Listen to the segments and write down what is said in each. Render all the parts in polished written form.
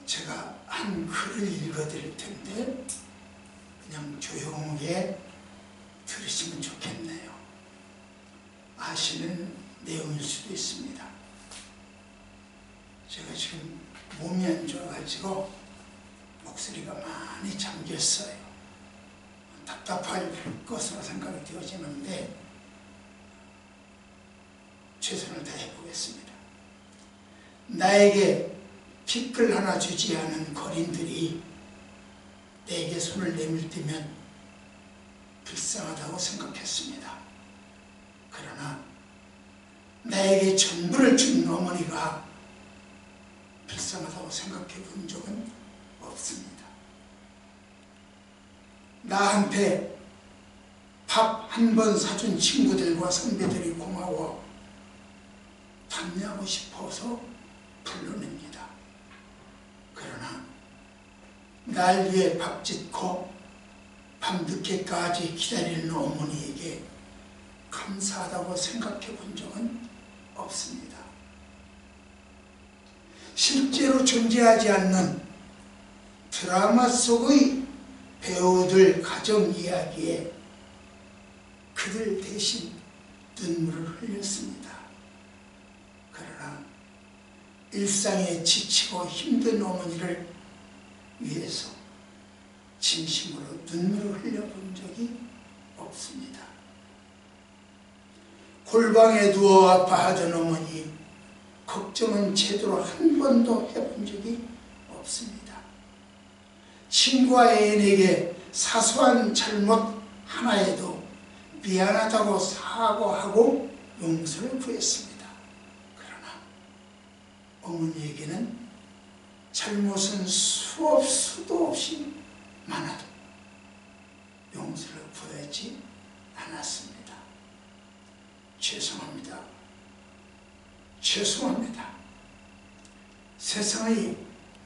제가 한 글을 읽어드릴 텐데 그냥 조용하게 들으시면 좋겠네요. 아시는 내용일 수도 있습니다. 제가 지금 몸이 안 좋아가지고 목소리가 많이 잠겼어요. 답답할 것으로 생각이 되어지는데 최선을 다해보겠습니다. 나에게 핏글 하나 주지 않은 거린들이 내게 손을 내밀 때면 불쌍하다고 생각했습니다. 그러나 나에게 전부를 준 어머니가 불쌍하다고 생각해 본 적은 없습니다. 나한테 밥 한 번 사준 친구들과 선배들이 고마워 답례하고 싶어서 불러냅니다. 그러나 날 위해 밥 짓고 밤늦게까지 기다리는 어머니에게 감사하다고 생각해 본 적은 없습니다. 실제로 존재하지 않는 드라마 속의 배우들 가정 이야기에 그들 대신 눈물을 흘렸습니다. 그러나 일상에 지치고 힘든 어머니를 위해서 진심으로 눈물을 흘려본 적이 없습니다. 골방에 누워 아파하던 어머니 걱정은 제대로 한 번도 해본 적이 없습니다. 친구와 애인에게 사소한 잘못 하나에도 미안하다고 사과하고 용서를 구했습니다. 그러나 어머니에게는 잘못은 수도 없이 많아도 용서를 구하지 않았습니다. 죄송합니다. 죄송합니다. 세상의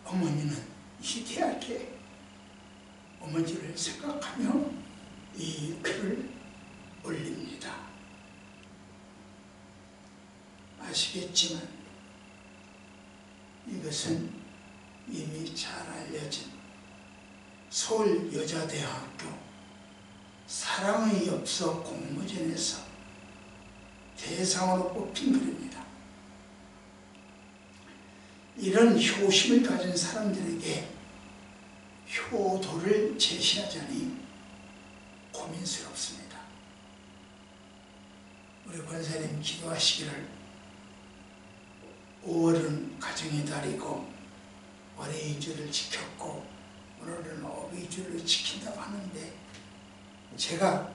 어머니는 위대하게 어머니를 생각하며 이 글을 올립니다. 아시겠지만 이것은 이미 잘 알려진 서울여자대학교 사랑의 엽서 공모전에서 대상으로 뽑힌 글입니다. 이런 효심을 가진 사람들에게 효도를 제시하자니 고민스럽습니다. 우리 권사님 기도하시기를 5월은 가정의 달이고 어린이주를 지켰고 오늘은 어버이주를 지킨다고 하는데 제가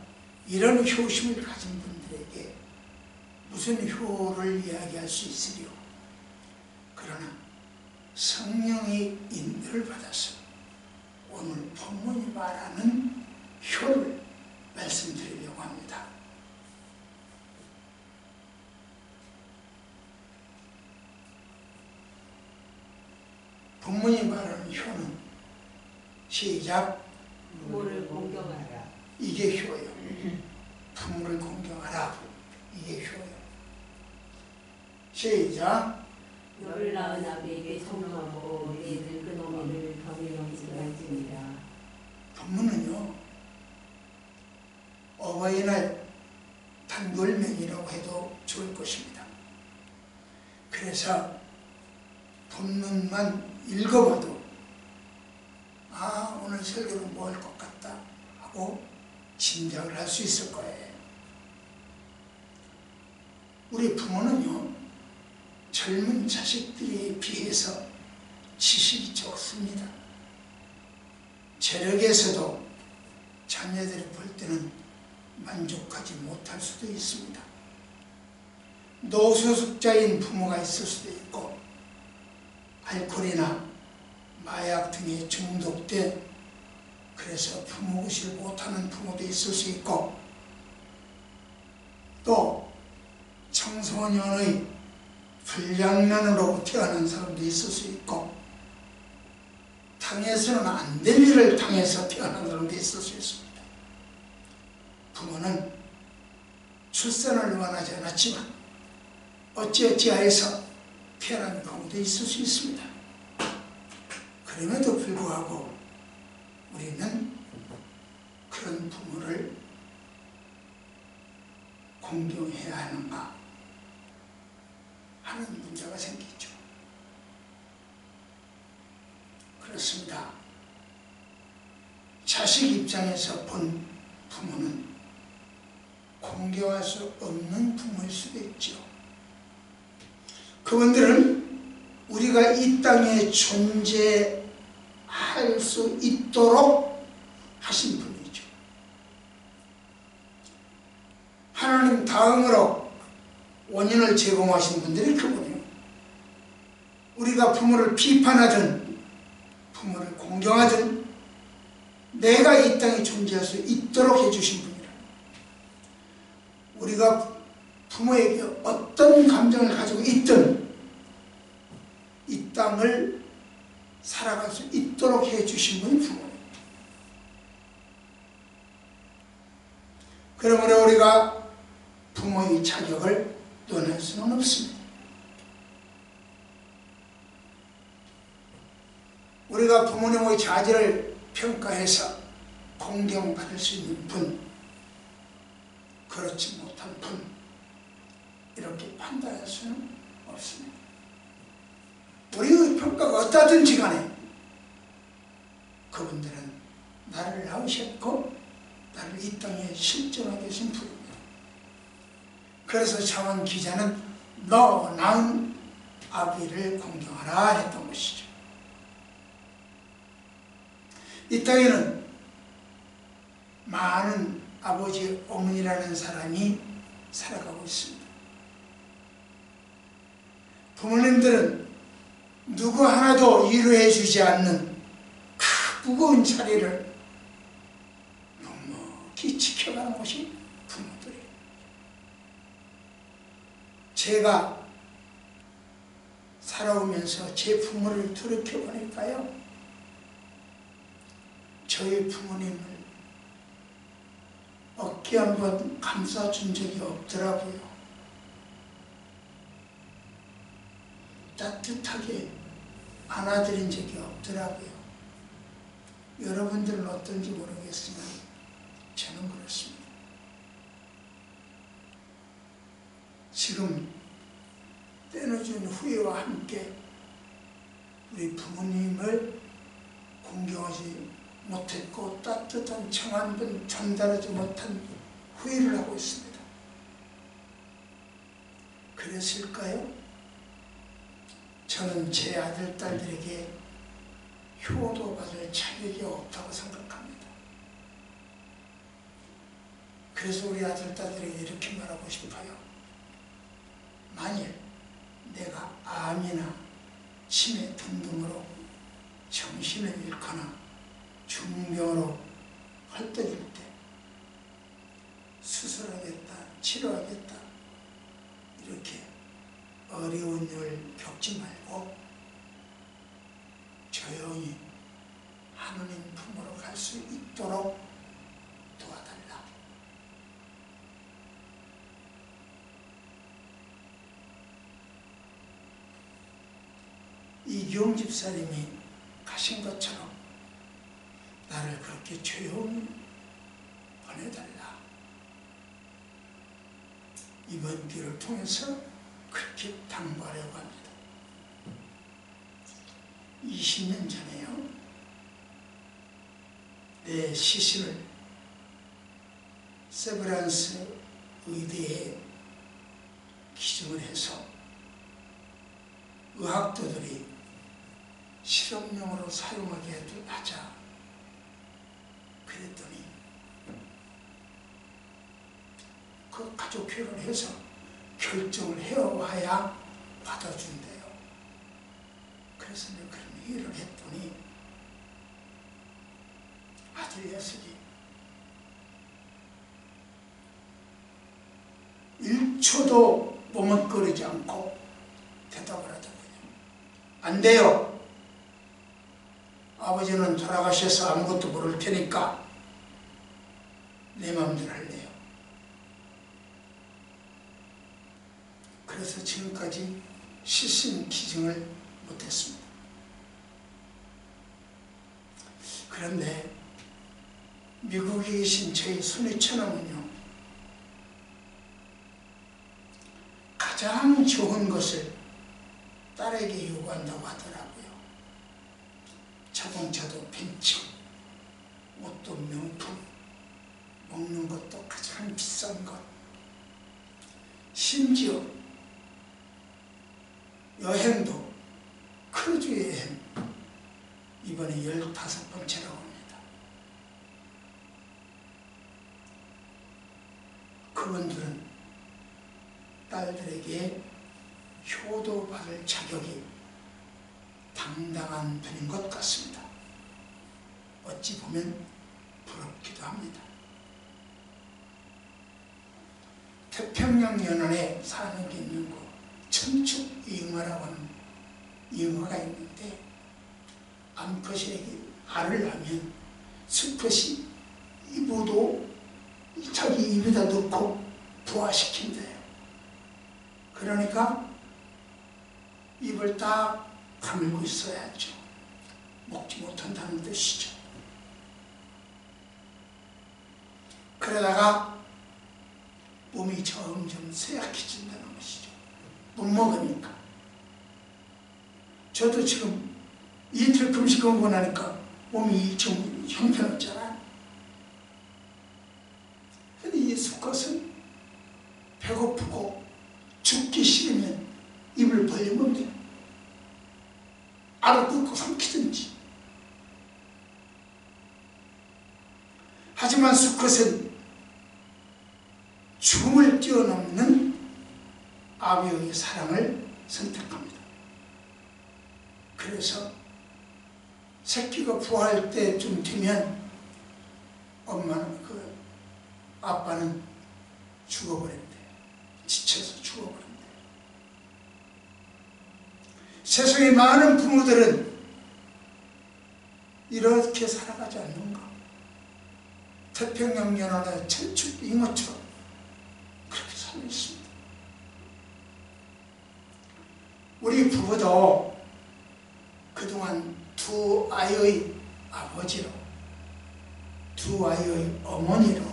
이런 효심을 가진 분들에게 무슨 효를 이야기할 수 있으리요? 그러나 성령의 인도를 받아서 오늘 본문이 말하는 효를 말씀드리려고 합니다. 본문이 말하는 효는 시작 부모를 공경하라. 이게 효예요. 부모를 공경하라. 이게 효예요. 시작 너를 낳은 아비에게 청정하고 네 늙은 어머니를 경외하지말지니라. 본문은요 어버이날 단골명이라고 해도 좋을 것입니다. 그래서 본문만 읽어봐도 아 오늘 설교는 뭐 할 것 같다 하고 짐작을 할 수 있을 거예요. 우리 부모는요 젊은 자식들에 비해서 지식이 적습니다. 재력에서도 자녀들이 볼 때는 만족하지 못할 수도 있습니다. 노소숙자인 부모가 있을 수도 있고 알코올이나 마약 등에 중독돼 그래서 부모 의식을 못하는 부모도 있을 수 있고 또 청소년의 불량년으로 태어난 사람도 있을 수 있고 당해서는 안 될 일을 당해서 태어난 사람도 있을 수 있습니다. 부모는 출산을 원하지 않았지만 어찌어찌하여서 태어난 경우도 있을 수 있습니다. 그럼에도 불구하고 우리는 그런 부모를 공경해야 하는가 하는 문제가 생기죠. 그렇습니다. 자식 입장에서 본 부모는 공경할 수 없는 부모일 수도 있죠. 그분들은 우리가 이 땅에 존재할 수 있도록 하신 분이죠. 하나님 다음으로 원인을 제공하신 분들이 그분이에요. 우리가 부모를 비판하든 부모를 공경하든 내가 이 땅에 존재할 수 있도록 해주신 분이라. 우리가 부모에게 어떤 감정을 가지고 있든 이 땅을 살아갈 수 있도록 해주신 분이 부모예요. 그러므로 우리가 부모의 자격을 논할 수는 없습니다. 우리가 부모님의 자질을 평가해서 공경받을 수 있는 분, 그렇지 못한 분, 이렇게 판단할 수는 없습니다. 우리의 평가가 어떠든지 간에 그분들은 나를 낳으셨고 나를 이 땅에 실존하게 하신 분입니다. 그래서 차원 기자는 너 낳은 아비를 공경하라 했던 것이죠. 이 땅에는 많은 아버지, 어머니라는 사람이 살아가고 있습니다. 부모님들은 누구 하나도 위로해 주지 않는 그 무거운 자리를 묵묵히 지켜가는 것이 부모들이에요. 제가 살아오면서 제 부모를 돌이켜보니까요, 저희 부모님을 어깨 한번 감싸준 적이 없더라고요. 따뜻하게 안아드린 적이 없더라고요. 여러분들은 어떤지 모르겠지만 저는 그렇습니다. 지금 떼어준 후회와 함께 우리 부모님을 공경하지 못했고 따뜻한 청 한 번 전달하지 못한 후회를 하고 있습니다. 그랬을까요? 저는 제 아들, 딸들에게 효도받을 자격이 없다고 생각합니다. 그래서 우리 아들, 딸들에게 이렇게 말하고 싶어요. 만일 내가 암이나 치매 등등으로 정신을 잃거나 중병으로 헐떡일 때 수술하겠다, 치료하겠다, 이렇게 어려운 일을 겪지 말고 조용히 하느님 품으로 갈 수 있도록 도와달라. 이경 집사님이 가신 것처럼 나를 그렇게 조용히 보내달라. 이번 기회를 통해서 그렇게 당부하려고 합니다. 20년 전에요, 내 시신을 세브란스 의대에 기증을 해서 의학도들이 실험용으로 사용하게 하자. 그랬더니 그 가족회의를 해서 결정을 해와야 받아준대요. 그래서 내가 그런 회의를 했더니 아들 녀석이 1초도 머뭇거리지 않고 대답을 하더군요. 안 돼요. 아버지는 돌아가셔서 아무것도 모를 테니까 내 마음대로 할래요. 그래서 지금까지 시신 기증을 못했습니다. 그런데 미국에 계신 저희 손희천어는요, 가장 좋은 것을 딸에게 요구한다고 하더라고요. 자동차도 벤츠, 옷도 명품, 먹는 것도 가장 비싼 것, 심지어 여행도 크루즈 여행 이번에 15번째라고 합니다. 그분들은 딸들에게 효도받을 자격이 당당한 분인 것 같습니다. 어찌 보면 부럽기도 합니다. 태평양 연안에 사는 게 있는 거 천축잉어라고 하는 잉어가 있는데, 암컷에게 알을 하면 수컷이 입으로 자기 입에다 넣고 부화시킨대요. 그러니까 입을 딱 다물고 있어야죠. 먹지 못한다는 뜻이죠. 그러다가 몸이 점점 쇠약해진다는 것이죠. 못 먹으니까. 저도 지금 이틀 금식하고 나니까 몸이 좀 형편없잖아요. 근데 이 수컷은 배고프고 죽기 싫으면 입을 벌리면 돼요. 알을 뜯고 삼키든지. 하지만 수컷은 죽음을 뛰어넘는 아비의 사랑을 선택합니다. 그래서 새끼가 부화할 때쯤 되면 아빠는 죽어버린대요. 지쳐서 죽어버린대요. 세상에 많은 부모들은 이렇게 살아가지 않는가? 태평양 연안의 천축잉어처럼 그렇게 살고 있습니다. 우리 부부도 그동안 두 아이의 아버지로, 두 아이의 어머니로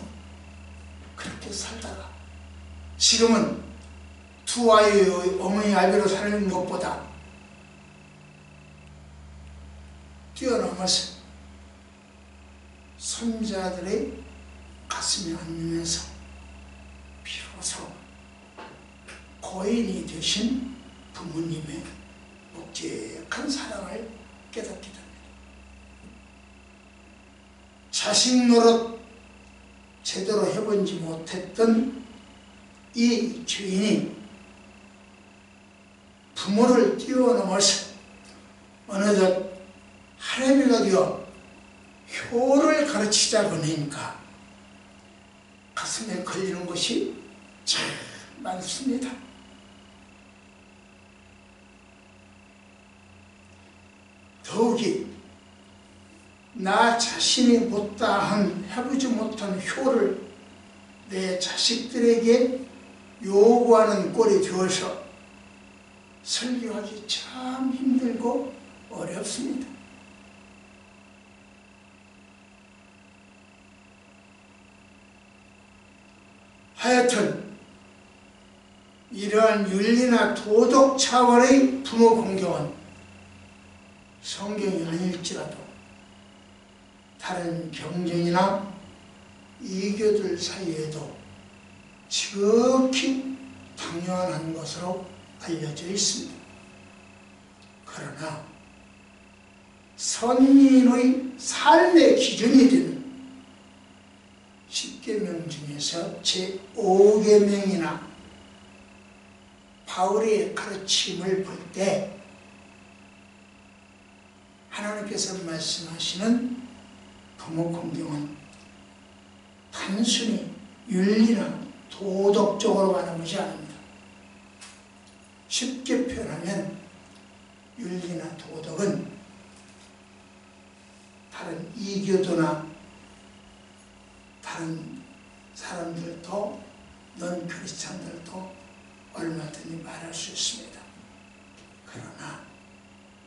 그렇게 살다가 지금은 두 아이의 어머니 아비로 사는 것보다 뛰어넘어서 손자들의 가슴에 안으면서 비로소 고인이 되신 부모님의 묵직한 사랑을 깨닫게 됩니다. 자식 노릇 제대로 해보지 못했던 이 주인이 부모를 뛰어넘어서 어느덧 할애비가 되어 효를 가르치자고 하니까 가슴에 걸리는 것이 참 많습니다. 더욱이 나 자신이 못다한 해보지 못한 효를 내 자식들에게 요구하는 꼴이 되어서 설교하기 참 힘들고 어렵습니다. 하여튼 이러한 윤리나 도덕 차원의 부모 공경은 성경이 아닐지라도 다른 경쟁이나 이교들 사이에도 지극히 당연한 것으로 알려져 있습니다. 그러나 선인의 삶의 기준이 되는 10계명 중에서 제5계명이나 바울의 가르침을 볼 때 하나님께서 말씀하시는 부모 공경은 단순히 윤리나 도덕적으로 하는 것이 아닙니다. 쉽게 표현하면 윤리나 도덕은 다른 이교도나 다른 사람들도 넌 크리스찬들도 얼마든지 말할 수 있습니다. 그러나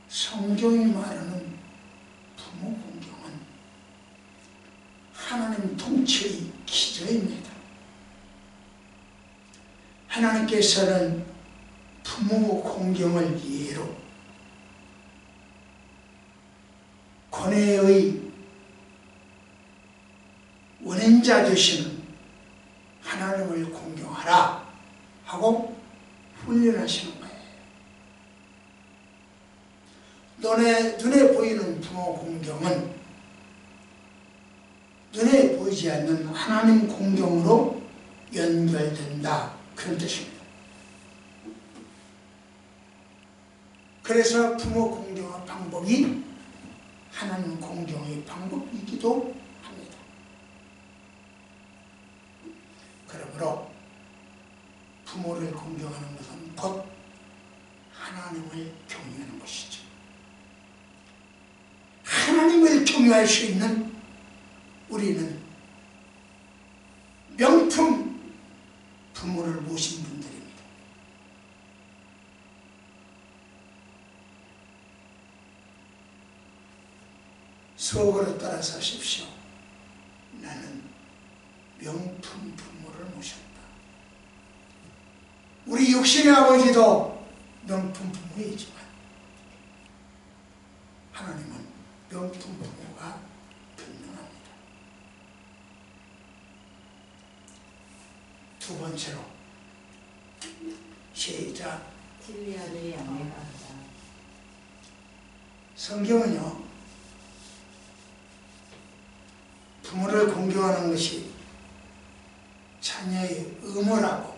성경이 말하는 부모 공경은 공통체의 기저입니다. 하나님께서는 부모 공경을 예로 고뇌의 원인자 되시는 하나님을 공경하라 하고 훈련하시는 거예요. 눈에 보이는 부모 공경은 눈에 보이지 않는 하나님 공경으로 연결된다, 그런 뜻입니다. 그래서 부모 공경의 방법이 하나님 공경의 방법이기도 합니다. 그러므로 부모를 공경하는 것은 곧 하나님을 경외하는 것이죠. 하나님을 경외할 수 있는 우리는 명품 부모를 모신 분들입니다. 속으로 따라서 하십시오. 나는 명품 부모를 모셨다. 우리 육신의 아버지도 명품 부모이지만 하나님은 명품 부모가 분명합니다. 두 번째로 시작. 진리하를 양해하다. 성경은요, 부모를 공경하는 것이 자녀의 의무라고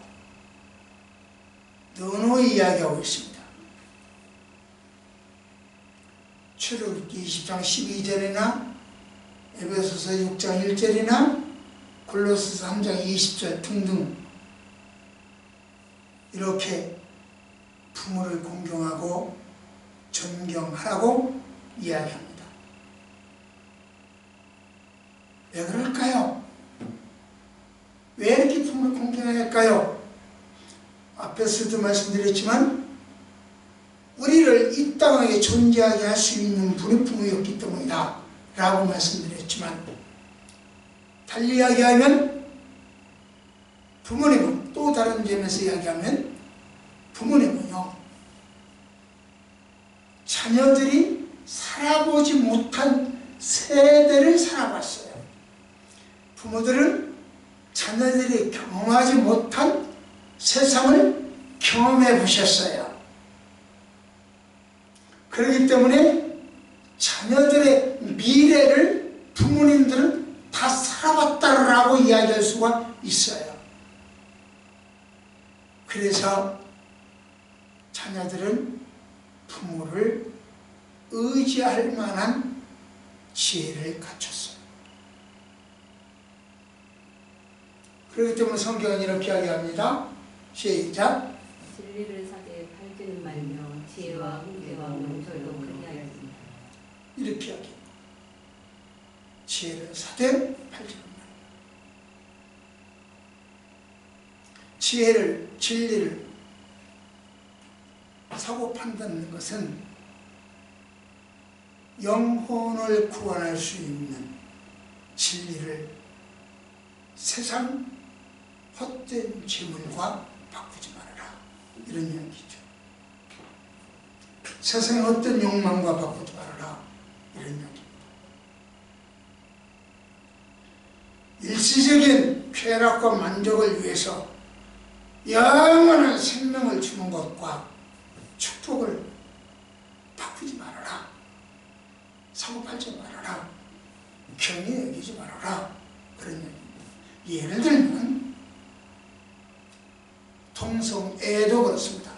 너노히 이야기하고 있습니다. 출애굽기 20장 12절이나 에베소서 6장 1절이나 골로새서 3장 20절 등등 이렇게 부모를 공경하고 존경하라고 이야기합니다. 왜 그럴까요? 왜 이렇게 부모를 공경해야 할까요? 앞에서도 말씀드렸지만 우리를 이 땅에 존재하게 할 수 있는 분의 부모였기 때문이다 라고 말씀드렸지만, 달리 이야기하면 부모님은, 또 다른 점에서 이야기하면 부모님은요, 자녀들이 살아보지 못한 세대를 살아봤어요. 부모들은 자녀들이 경험하지 못한 세상을 경험해 보셨어요. 그렇기 때문에 자녀들의 미래를 부모님들은 다 살아봤다라고 이야기할 수가 있어요. 그래서 자녀들은 부모를 의지할 만한 지혜를 갖췄어요. 그렇기 때문에 성경은 이렇게 이야기합니다. 시작. 진리를 사되 팔지는 말며 지혜와 훈계와 명철도 크게 하였습니다. 이렇게 이야기합니다. 지혜를 사되 팔지는 말며. 지혜를, 진리를 사고 판단하는 것은 영혼을 구원할 수 있는 진리를 세상 헛된 재물과 바꾸지 말아라, 이런 이야기죠. 세상의 어떤 욕망과 바꾸지 말아라, 이런 이야기입니다. 일시적인 쾌락과 만족을 위해서 영원한 생명을 주는 것과 축복을 바꾸지 말아라, 사고팔지 말아라, 경히 여기지 말아라, 그런 얘기입니다. 예를 들면 통성애도 그렇습니다.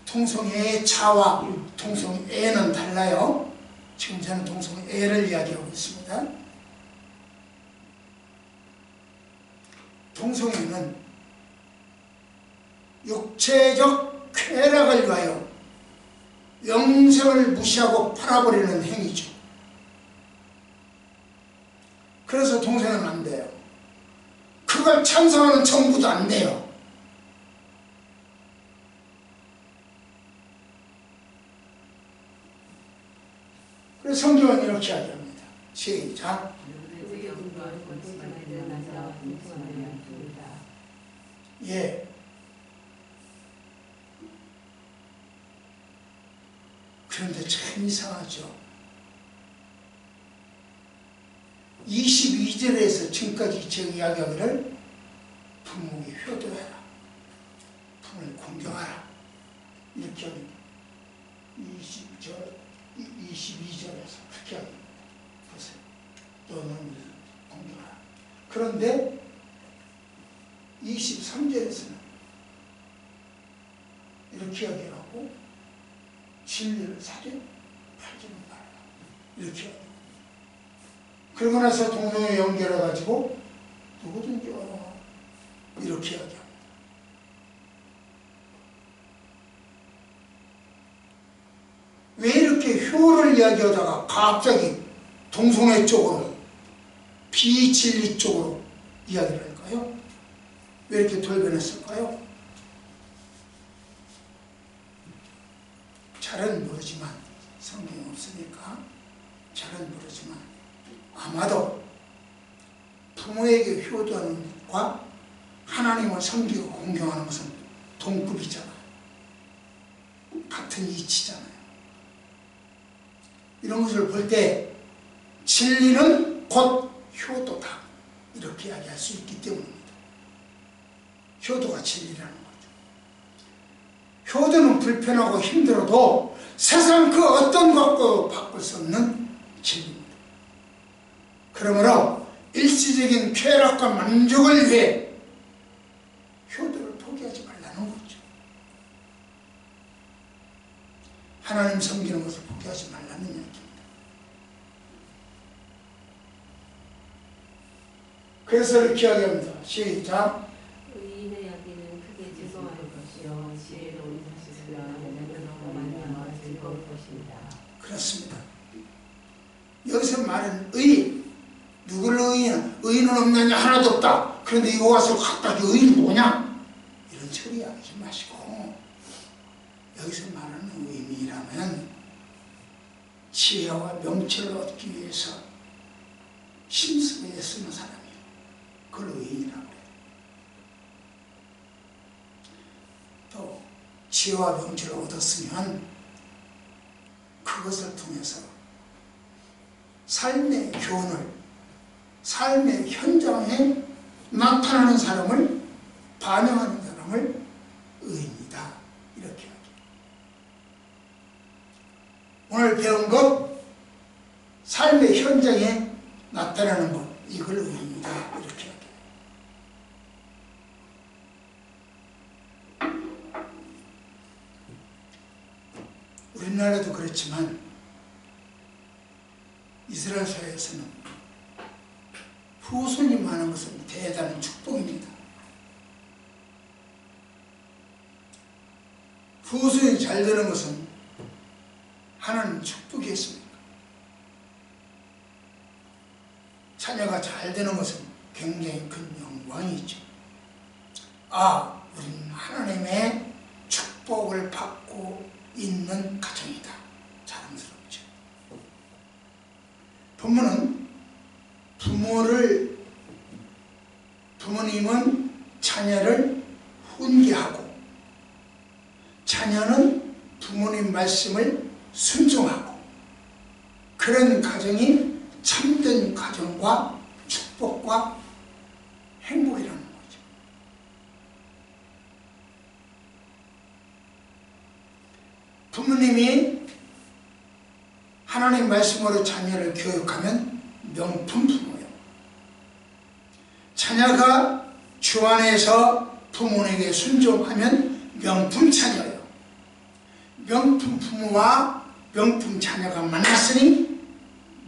통성애의 차와 통성애는 달라요. 지금 저는 통성애를 이야기하고 있습니다. 통성애는 육체적 쾌락을 위하여 영생을 무시하고 팔아버리는 행위죠. 그래서 통성애는 안 돼요. 그걸 찬성하는 정부도 안 돼요. 그래서 성경은 이렇게 이야기합니다. 시작. 예. 그런데 참 이상하죠. 22절에서 지금까지 제가 이야기하기를 부모에게 효도해라, 부모를 공경하라 이렇게 합니다. 22절에서 그렇게 합니다. 보세요. 너는 공경하라. 그런데 23절에서는 이렇게 이야기하고 진리를 사되 팔지는 말라 이렇게 합니다. 그러고 나서 동성애 연결해가지고 누구든지 어려워 이렇게 이야기합니다. 왜 이렇게 효를 이야기하다가 갑자기 동성애 쪽으로 비진리 쪽으로 이야기를 할까요? 왜 이렇게 돌변했을까요? 잘은 모르지만 성경이 없으니까 잘은 모르지만 아마도 부모에게 효도하는 것과 하나님을 섬기고 공경하는 것은 동급이잖아요. 같은 이치잖아요. 이런 것을 볼 때 진리는 곧 효도다 이렇게 이야기할 수 있기 때문입니다. 효도가 진리라는 거죠. 효도는 불편하고 힘들어도 세상 그 어떤 것도 바꿀 수 없는 진리입니다. 그러므로 일시적인 쾌락과 만족을 위해 효도를 포기하지 말라는 거죠. 하나님 섬기는 것을 포기하지 말라는 얘기입니다. 그래서 이렇게 이야기합니다. 시작. 의인의 여기는 크게 즐거워할 것이요 지혜로운 자식이라 내가 만나와 즐거울 것입니다. 그렇습니다. 여기서 말하는 의인, 누구를 의인은? 의인은 없느냐? 하나도 없다. 그런데 이거 와서 갑자기 의인 뭐냐? 이런 소리 하지 마시고 여기서 말하는 의인이라면 지혜와 명철을 얻기 위해서 힘쓰고 애쓰는 사람이에요. 그걸 의인이라고 해요. 또 지혜와 명철을 얻었으면 그것을 통해서 삶의 교훈을 삶의 현장에 나타나는 사람을 반영하는 사람을 의인이다 이렇게 하죠. 오늘 배운 것 삶의 현장에 나타나는 것 이걸 의인이다 이렇게 하죠. 우리나라도 그렇지만 이스라엘 사회에서는 후손이 많은 것은 대단한 축복입니다. 후손이 잘 되는 것은 하나님 축복이었습니다. 자녀가 잘 되는 것은 굉장히 큰 영광이죠. 아, 우리는 하나님의 축복을 받고 있는 가정이다. 자랑스럽죠. 본문은 부모님은 자녀를 훈계하고 자녀는 부모님 말씀을 순종하고 그런 가정이 참된 가정과 축복과 행복이라는 거죠. 부모님이 하나님 말씀으로 자녀를 교육하면 명품 부모예요. 자녀가 주 안에서 부모에게 순종하면 명품 자녀예요. 명품 부모와 명품 자녀가 만났으니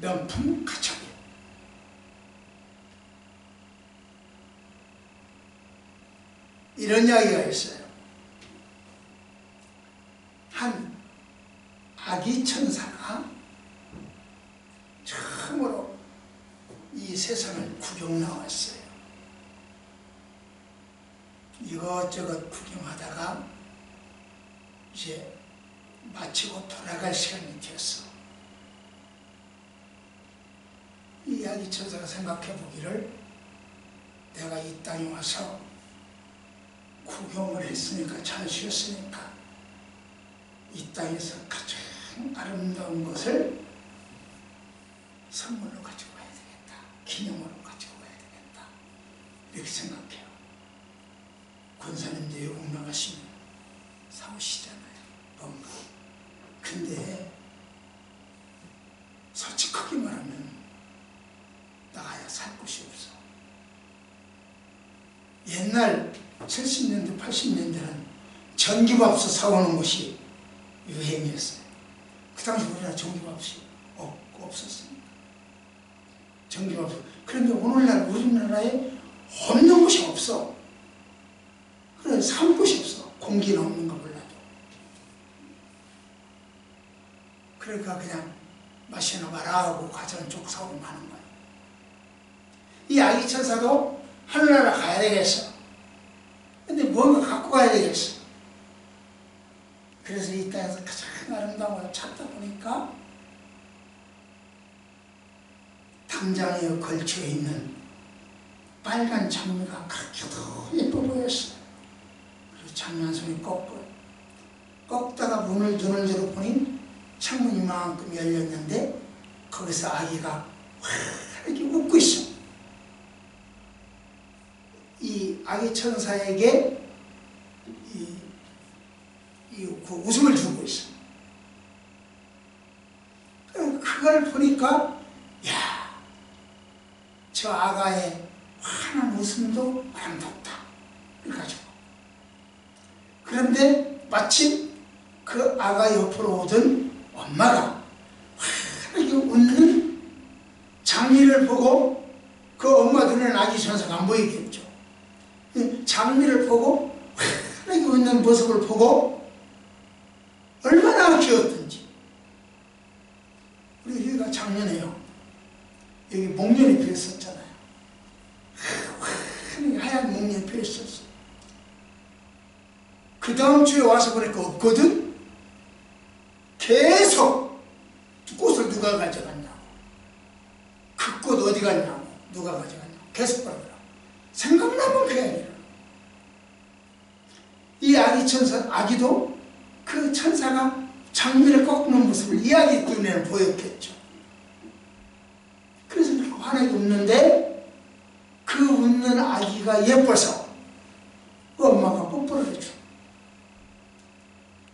명품 가정이에요. 이런 이야기가 있어요. 한 아기 천사가 처음으로 이 세상을 구경 나왔어요. 이것저것 구경하다가 이제 마치고 돌아갈 시간이 되었어. 아기 천사가 생각해 보기를 내가 이 땅에 와서 구경을 했으니까 잘 쉬었으니까 이 땅에서 가장 아름다운 것을 선물로 가지고 와야 되겠다. 기념으로 가지고 와야 되겠다. 이렇게 생각해요. 권사님도 외국 나가시면 사오시잖아요. 뭔가. 근데 솔직하게 말하면 나가야 살 곳이 없어. 옛날 70년대, 80년대는 전기밥솥 사오는 것이 유행이었어요. 그 당시 우리나라 전기밥솥이 없었습니다. 전기밥솥. 그런데 오늘날 우리나라에 없는 곳이 없어. 그래, 살 곳이 없어. 공기는 없는 거 몰라도. 그러니까 그냥 마시나 마라 하고 과자는 쭉 사오고 하는 거예요. 이 아기 천사도 하늘나라 가야 되겠어. 근데 뭔가 갖고 가야 되겠어. 그래서 이 땅에서 가장 아름다운 걸 찾다 보니까 담장에 걸쳐 있는 빨간 장미가 그렇게도 예뻐 보였어요. 그리고 장미 한 송이 꺾다가 문을 두들겨 보니 창문이 이만큼 열렸는데 거기서 아기가 이렇게 웃고 있어. 이 아기 천사에게 그 웃음을 주고 있어. 그걸 보니까 야, 저 아가의 환한 웃음도 아름답다. 그래가지고 그런데 마침 그 아가 옆으로 오던 엄마가 환하게 웃는 장미를 보고 그 엄마 눈에는 아기 천사가 안 보이겠죠. 장미를 보고 환하게 웃는 모습을 보고 얼마나 귀엽던지. 우리 여기가 작년에요. 여기 목련이 피었었잖아요. 하얀 목련이 피었었어. 그 다음 주에 와서 보니까 없거든? 계속 꽃을 누가 가져갔냐고. 그 꽃 어디 갔냐고. 누가 가져갔냐고. 계속 그러더라고. 생각나면 그 얘기를. 이 아기 천사, 아기도 그 천사가 장미를 꺾는 모습을 이 아기 눈에는 보였겠죠. 그래서 그렇게 환하게 웃는데 그 웃는 아기가 예뻐서 그 엄마가 뽀뽀를 해줘.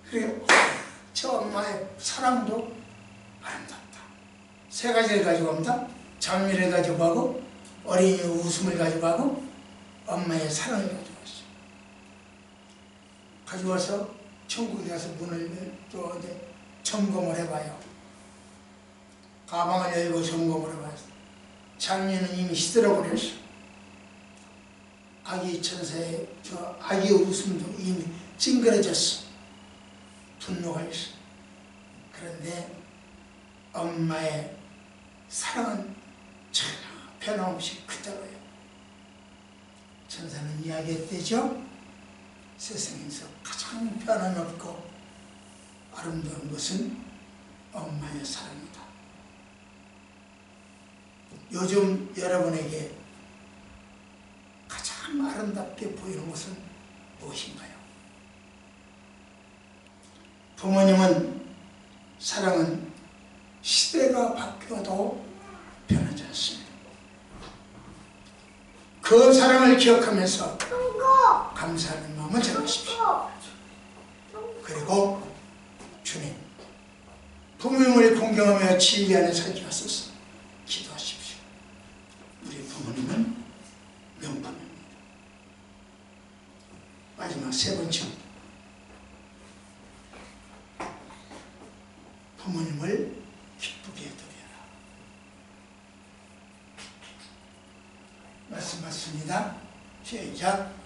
그래, 저 엄마의 사랑도 아름답다. 세 가지를 가지고 옵니다. 장미를 가지고 가고 어린이의 웃음을 가지고 가고 엄마의 사랑을 가지고 왔어. 가지고 와서 천국에 가서 문을 또 점검을 해봐요. 가방을 열고 점검을 해봐요. 장미는 이미 시들어버렸어. 아기 천사의 저 아기의 웃음도 이미 찡그러졌어. 분노가 있어. 그런데 엄마의 사랑은 전혀 변함없이 그대로예요. 천사는 이야기했대죠. 세상에서 가장 변함없고 아름다운 것은 엄마의 사랑이다. 요즘 여러분에게 가장 아름답게 보이는 것은 무엇인가요? 부모님은 사랑은 시대가 바뀌어도 변하지 않습니다. 그 사랑을 기억하면서 감사하는 마음을 전하십시오. 그리고 주님, 부모님을 공경하며 진리 안에 살게 하소서. 기도하십시오. 우리 부모님은 명품입니다. 마지막 세 번째, 부모님을 기쁘게 해드려라. 말씀 맞습니다. 시작.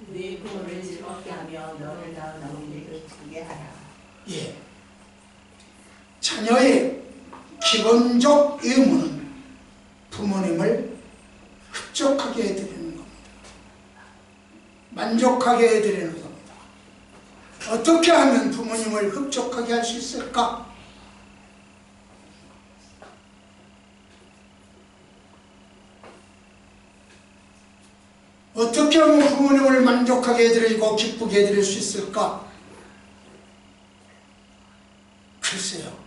네 부모를 즐겁게 하며 너를 낳은 어머니를 기쁘게 하라. 예. 자녀의 기본적 의무는 부모님을 흡족하게 해드리는 겁니다. 만족하게 해드리는 겁니다. 어떻게 하면 부모님을 흡족하게 할 수 있을까? 어떻게 하면 부모님을 만족하게 해드리고 기쁘게 해드릴 수 있을까? 글쎄요.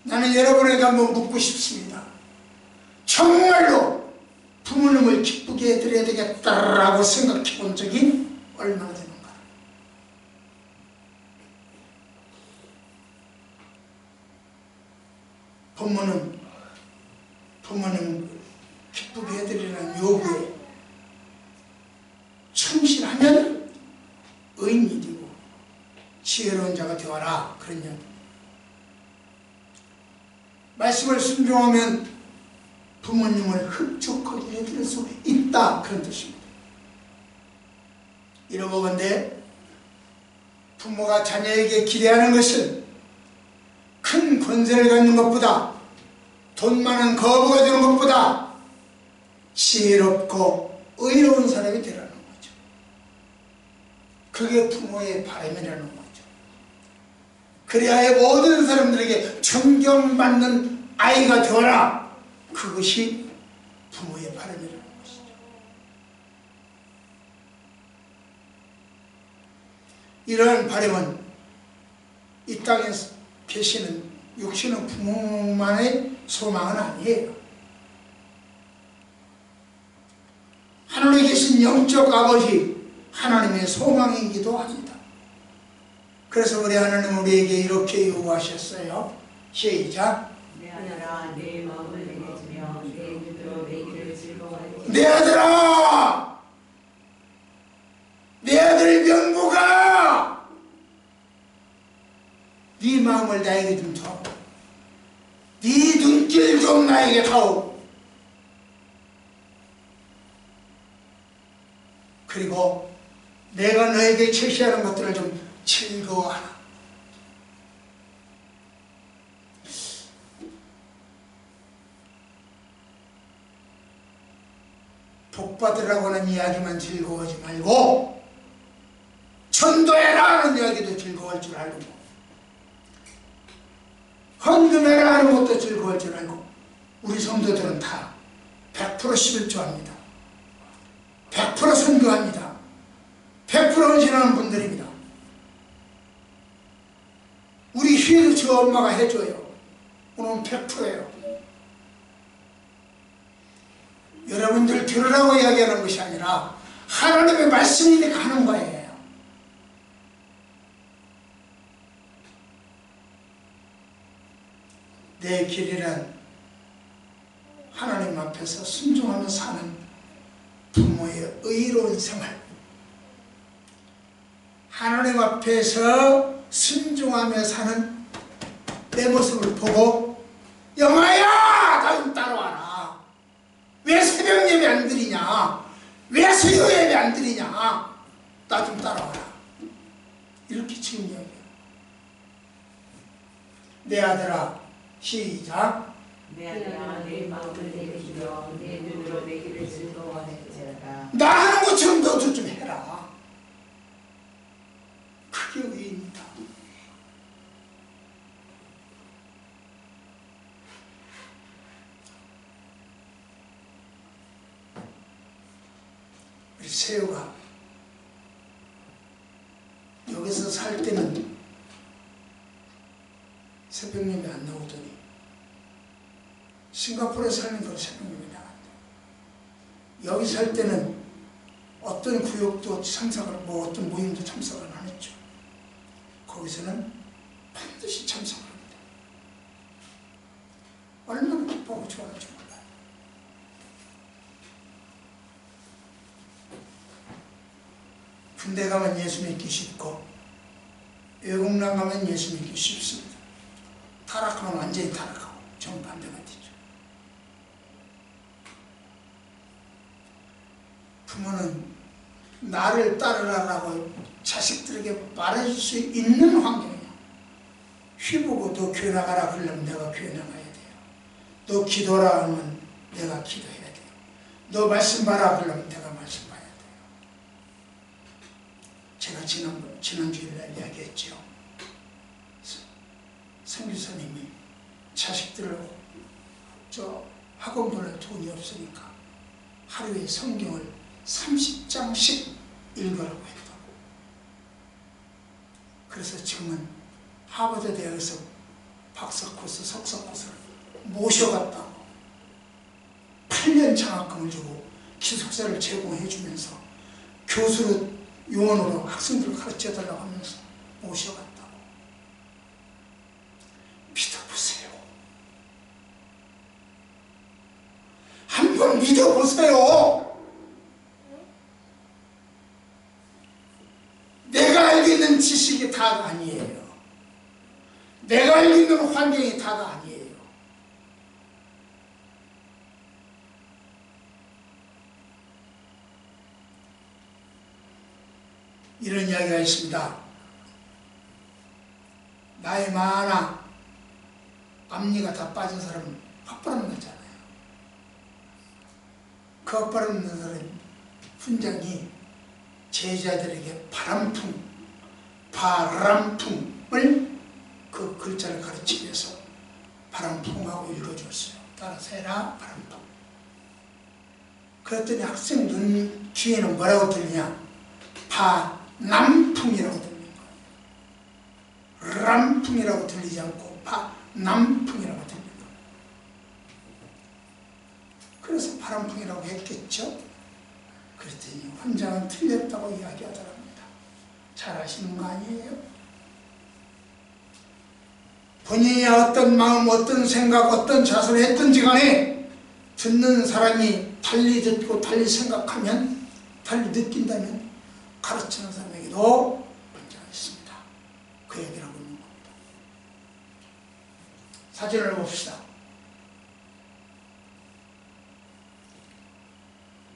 나는 여러분에게 한번 묻고 싶습니다. 정말로 부모님을 기쁘게 해드려야 되겠다라고 생각해 본 적이 얼마나 되는가? 부모님 기쁘게 해드리는 요구에 충실하면 의인이 되고 지혜로운 자가 되어라, 그런 이야기. 말씀을 순종하면 부모님을 흡족하게 해드릴 수 있다, 그런 뜻입니다. 이러보건대 부모가 자녀에게 기대하는 것은 큰 권세를 갖는 것보다, 돈 많은 거부가 되는 것보다 지혜롭고 의로운 사람이 되라는 거죠. 그게 부모의 바람이라는 거죠. 그래야 모든 사람들에게 존경받는 아이가 되어라. 그것이 부모의 바람이라는 것이죠. 이러한 바람은 이 땅에 계시는 육신은 부모만의 소망은 아니에요. 하늘에 계신 영적 아버지 하나님의 소망이기도 합니다. 그래서 우리 하나님 우리에게 이렇게 요구하셨어요. 시작. 내 아들아, 내 마음을 내게 주며 내 눈으로 내 길을 즐거워하게. 내 아들아, 내 아들 명부가 네 마음을 나에게 좀 줘. 네 눈길 좀 나에게 다오. 그리고 내가 너에게 제시하는 것들을 좀 즐거워하라. 복받으라고 하는 이야기만 즐거워하지 말고 전도해라 하는 이야기도 즐거워할 줄 알고, 헌금해라 하는 것도 즐거워할 줄 알고. 우리 성도들은 다 100% 11조합니다. 100% 선교합니다. 100% 헌신하는 분들입니다. 우리 희를 저 엄마가 해줘요. 오늘 100%예요. 여러분들 들으라고 이야기하는 것이 아니라 하나님의 말씀이니까 하는 거예요. 내 길이란 하나님 앞에서 순종하며 사는 부모의 의로운 생활, 하나님 앞에서 순종하며 사는 내 모습을 보고 영아야 나 좀 따라와라. 왜 새벽 예배 안 드리냐, 왜 수요 예배 안 드리냐, 나 좀 따라와라. 이렇게 지금 이야기해요. 내 아들아, 시작. 내 아들아, 내 마음을 내게 주며 내 눈으로 내 길을 즐거워하게지어다. 나 하는 것처럼 너도 좀 해라. 그게 의입니다. 우리 세우가 여기서 살 때는 새벽 예배 안 나오더니 싱가포르에 살는 건 새벽 예배 나간다. 여기 살 때는 어떤 구역도 참석을, 어떤 모임도 참석을 안 했죠. 거기서는 반드시 참석을 합니다. 얼마나 기뻐하고 좋아하는지 몰라요. 군대 가면 예수 믿기 쉽고 외국 나가면 예수 믿기 쉽습니다. 타락하면 완전히 타락하고 정반대가 되죠. 부모는 나를 따르라고 자식들에게 말해줄 수 있는 환경이야. 휘보고 너 교회 나가라 그러면 내가 교회 나가야 돼요. 너 기도라 하면 내가 기도해야 돼요. 너 말씀 봐라 그러면 내가 말씀 봐야 돼요. 제가 지난 주일날 이야기했죠. 선교사님이 자식들을 학원 보낼 돈이 없으니까 하루에 성경을 30장씩 읽으라고 했다고. 그래서 지금은 하버드 대학에서 박사 코스, 석사 코스를 모셔갔다고 8년 장학금을 주고 기숙사를 제공해 주면서 교수로 요원으로 학생들을 가르쳐달라고 하면서 모셔갔다고. 믿어보세요. 한번 믿어보세요. 내가 알고 있는 지식이 다가 아니에요. 내가 알고 있는 환경이 다가 아니에요. 이런 이야기가 있습니다. 나이 많아 앞니가 다 빠진 사람은 헛바람 나잖아요. 그 헛바람 나는 사람 훈장이 제자들에게 바람풍을 그 글자를 가르치기 위해서 바람풍하고 읽어줬어요. 따라서 해라 바람풍. 그랬더니 학생 눈 뒤에는 뭐라고 들리냐? 바남풍이라고 들리는 거예요. 람풍이라고 들리지 않고 바남풍이라고 들리는 거예요. 그래서 바람풍이라고 했겠죠. 그랬더니 훈장은 틀렸다고 이야기하더랍니다. 잘 아시는 거 아니에요? 본인이 어떤 마음, 어떤 생각, 어떤 자세를 했든지 간에 듣는 사람이 달리 듣고 달리 생각하면, 달리 느낀다면 가르치는 사람에게도 문제가 있습니다. 그 얘기를 하고 있는 겁니다. 사진을 봅시다.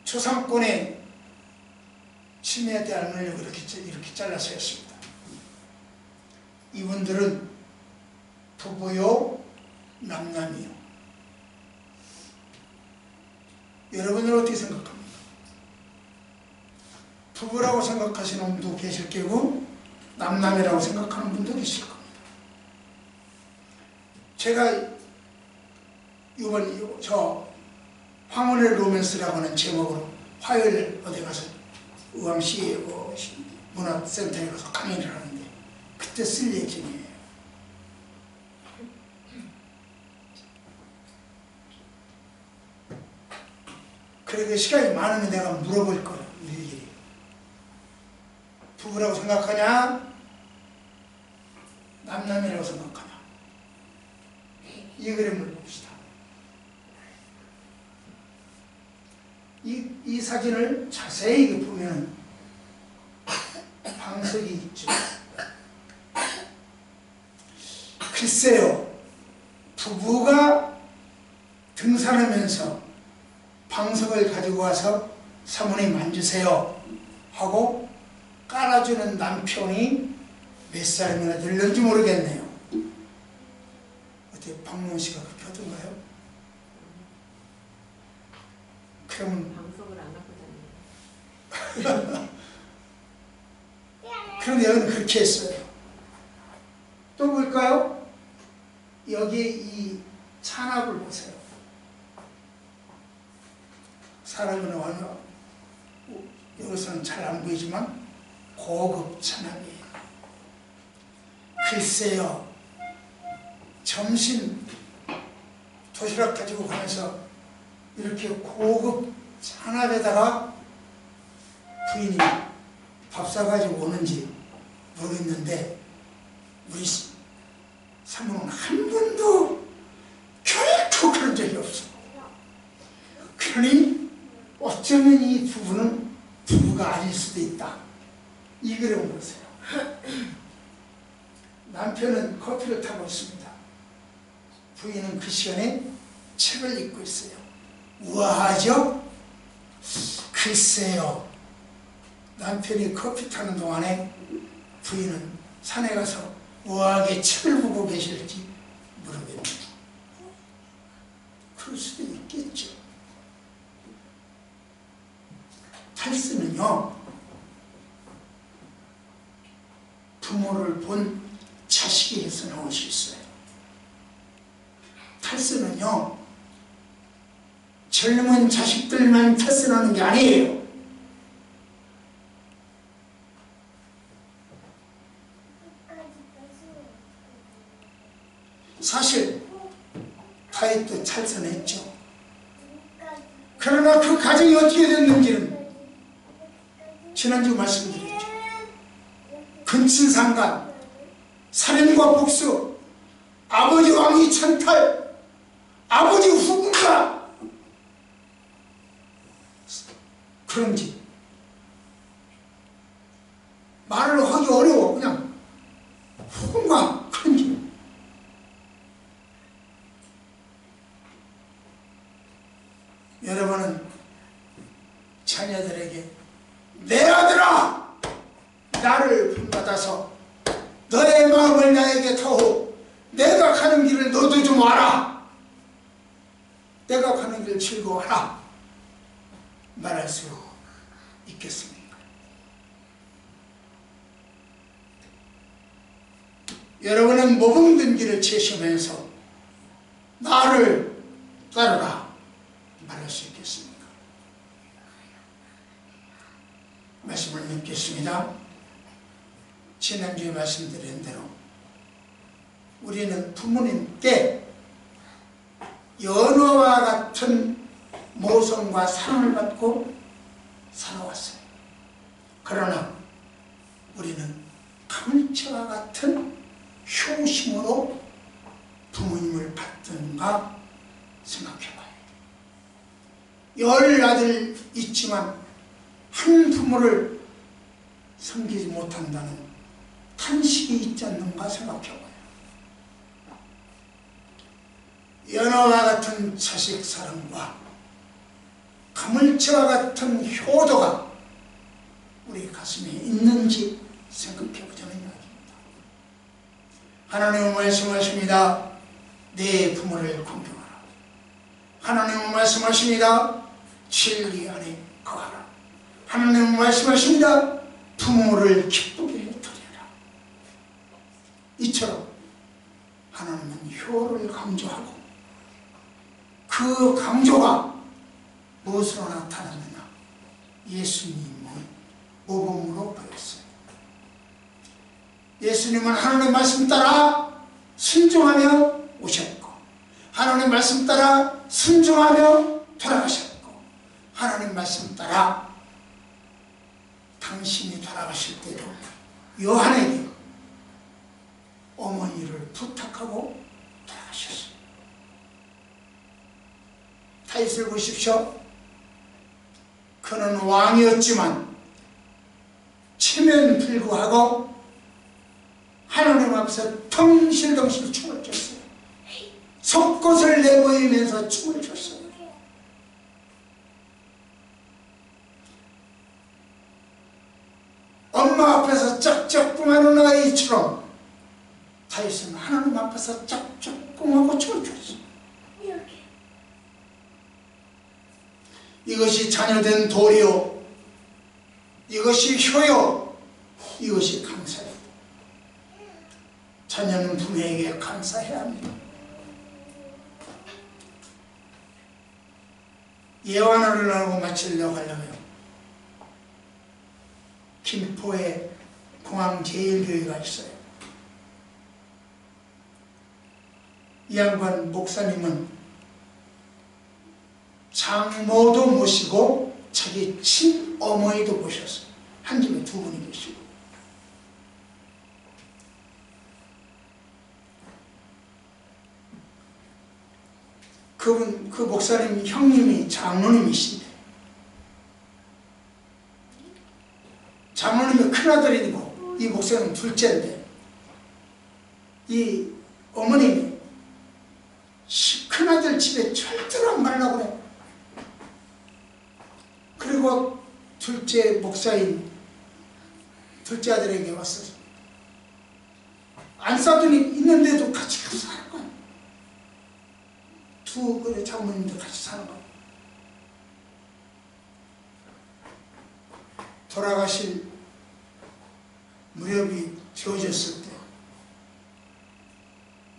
초상권의 침해에 대한 논력을 이렇게 잘라서 했습니다. 이분들은 부부요, 남남이요. 여러분은 어떻게 생각합니까? 부부라고 생각하시는 분도 계실 거고 남남이라고 생각하는 분도 계실 겁니다. 제가 이번 황혼의 로맨스라고 하는 제목으로 화요일 어디 가서 의왕시 문화센터에 가서 강의를 하는데 그때 쓸 예정이에요. 그래도 시간이 많으면 내가 물어볼 거예요. 일일이. 부부라고 생각하냐? 남남이라고 생각하냐? 이 그림을 봅시다. 이 사진을 자세히 보면 방석이 있죠. 글쎄요, 부부가 등산하면서 방석을 가지고 와서 사모님 앉으세요 하고 깔아주는 남편이 몇 살이나 들는지 모르겠네요. 어떻게 박문호 씨가 그렇게 하던가요? 그러면 방석을 안 갖고 다니는. 그럼 여기는 그렇게 했어요. 또 볼까요? 여기 이 찬압을 보세요. 사람은 여기서는 잘 안 보이지만 고급 찬압이에요. 글쎄요, 점심 도시락 가지고 가면서 이렇게 고급 찬압에다가 부인이 밥 사가지고 오는지 모르겠는데 우리 사모는 한 번도 결코 그런 적이 없어. 그러니 어쩌면 이 부부는 부부가 아닐 수도 있다. 이 그림을 보세요. 남편은 커피를 타고 있습니다. 부인은 그 시간에 책을 읽고 있어요. 우아하죠? 글쎄요, 남편이 커피 타는 동안에 부인은 산에 가서 우아하게 책을 보고 계실지 모르겠네요. 그럴 수도 있겠죠. 탈스는요, 부모를 본 자식에게서 나올 수 있어요. 탈선은요, 젊은 자식들만 탈선하는 게 아니에요. 사실 다윗도 탈선했죠. 그러나 그 가정이 어떻게 됐는지는 지난주 말씀드렸죠. 근친상간, 살인과 복수, 아버지 왕위 찬탈, 아버지 후궁과 그런지 말을 하기 어려워. 그냥 후궁과 그런지. 여러분은 자녀들에게 내 아들아, 나를 본받아서 너의 마음을 나에게 타오. 내가 가는 길을 너도 좀 알아. 내가 가는 길 즐거워하라. 말할 수 있겠습니까? 여러분은 모범된 길을 제시하면서 나를 따르라 말할 수 있겠습니까? 말씀을 맺겠습니다. 지난주에 말씀드린 대로 우리는 부모님께 연어와 같은 모성과 사랑을 받고 살아왔어요. 그러나 우리는 가물치와 같은 효심으로 부모님을 받든가 생각해봐요. 10 아들 있지만 한 부모를 섬기지 못한다는 탄식이 있지 않는가 생각해봐요. 연어와 같은 자식 사랑과 가물치와 같은 효도가 우리 가슴에 있는지 생각해보자는 이야기입니다. 하나님은 말씀하십니다. 내 부모를 공경하라. 하나님은 말씀하십니다. 진리 안에 거하라. 하나님은 말씀하십니다. 부모를 기쁘게 드리라. 이처럼 하나님은 효를 강조하고 그 강조가 무엇으로 나타났느냐? 예수님의 모범으로 보였어요. 예수님은 하나님 말씀 따라 순종하며 오셨고, 하나님 말씀 따라 순종하며 돌아가셨고, 하나님 말씀 따라 당신이 돌아가실 때도 요한에게 어머니를 부탁하고 돌아가셨어요. 다윗을 보십시오. 그는 왕이었지만 체면불구하고 하나님 앞에서 덩실덩실 춤을 췄어요. 속것을 내보이면서 춤을 췄어요. 엄마 앞에서 짝짝꿍하는 아이처럼 다윗은 하나님 앞에서 짝짝꿍하고 춤을 췄어요. 이것이 자녀된 도리요, 이것이 효요, 이것이 감사예요. 자녀는 부모에게 감사해야 합니다. 예언을 하고 마치려고 하려고요. 김포에 공항제일교회가 있어요. 이 양반 목사님은 장모도 모시고 자기 친어머니도 모셨어요. 한 집에 2분이 계시고. 그 목사님 형님이 장로님이신데, 장로님이 큰아들이고 이 목사님은 둘째인데, 이 어머님이 큰아들 집에 절대로 안 가려고 그래. 그리고 둘째 목사인 둘째 아들에게 왔어요. 안 싸더니 있는데도 같이 가서 사는 거야. 두 그래 장모님도 같이 사는 거야. 돌아가실 무렵이 되어졌을 때,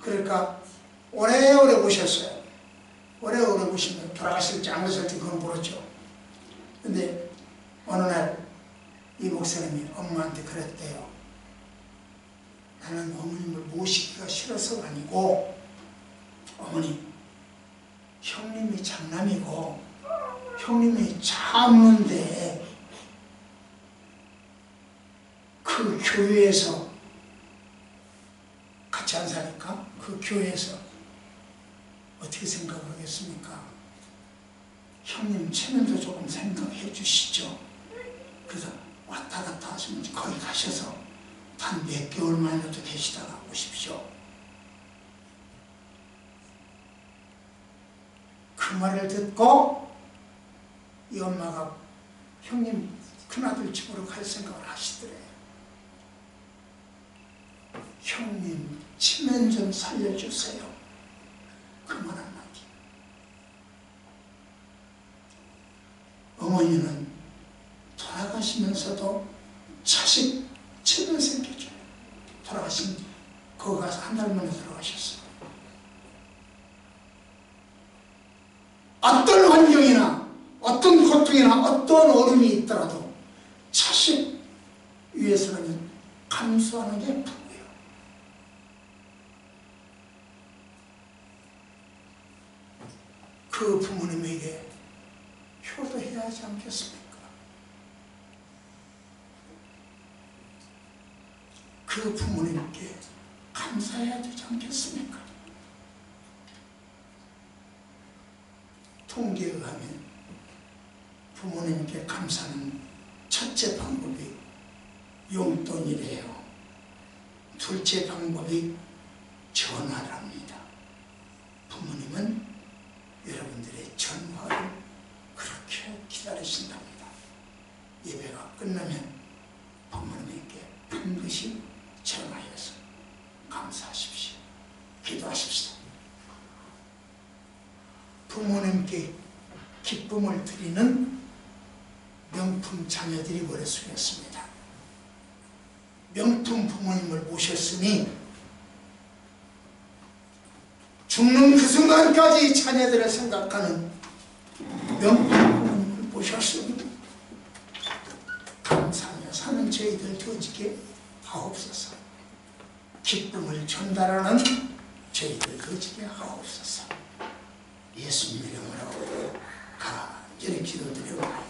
그러니까 오래오래 보셨어요. 오래오래 보시면 돌아가실지 안 가실지 그건 모르죠. 근데 어느 날 이 목사님이 엄마한테 그랬대요. 나는 어머님을 모시기가 싫어서가 아니고 어머니 형님이 장남이고 형님이 참는데 그 교회에서 같이 안 사니까 그 교회에서 어떻게 생각하겠습니까? 형님 체면도 조금 생각해 주시죠. 그래서 왔다 갔다 하시면 거기 가셔서 한 몇 개월만이라도 계시다가 오십시오. 그 말을 듣고 이 엄마가 형님 큰아들 집으로 갈 생각을 하시더래요. 형님 체면 좀 살려주세요. 그 말 한마디. 어머니는 돌아가시면서도 자식 체면 생겨줘요. 돌아가신 거기 가서 한 달 만에 돌아가셨어요. 어떤 환경이나 어떤 고통이나 어떤 어려움이 있더라도 자식 위해서는 감수하는 게 부부예요. 그 부모님에게 효도해야 하지 않겠습니까? 그 부모님께 감사해야 되지 않겠습니까? 통계에 의하면 부모님께 감사하는 첫째 방법이 용돈이래요. 둘째 방법이 전화랍니다. 부모님은 여러분들의 전화를 그렇게 기다리신답니다. 예배가 끝나면 부모님께 반드시 전화해서 감사하십시오. 기도하십시오. 부모님께 기쁨을 드리는 명품 자녀들이 머릿속이었습니다. 명품 부모님을 모셨으니 죽는 그 순간까지 자녀들을 생각하는 명품 부모님을 모셨으니 감사하며 사는 저희들 되어지게 하옵소서. 기쁨을 전달하는 저희들 되어지게 하옵소서. 예수님 이름으로 간절히 기도드려요.